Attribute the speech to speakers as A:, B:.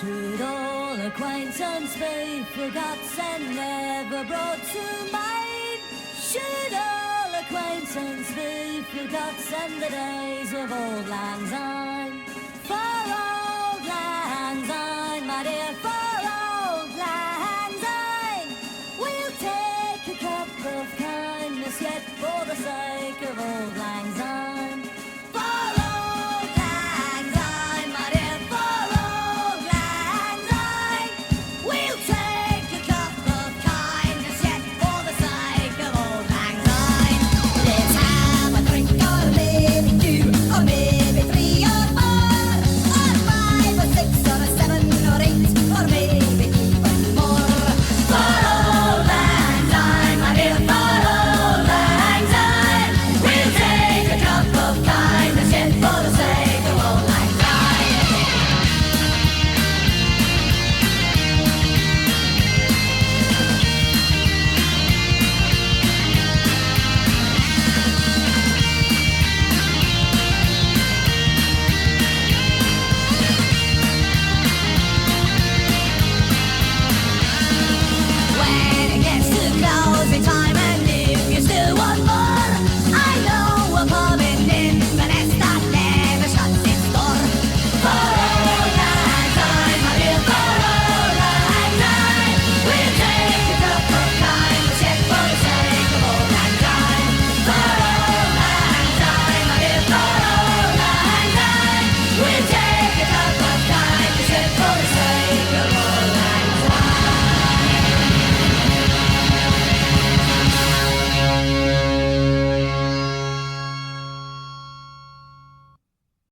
A: Should all acquaintance be forgot and never brought to mind? Should all acquaintance be forgot and the days of old lang syne?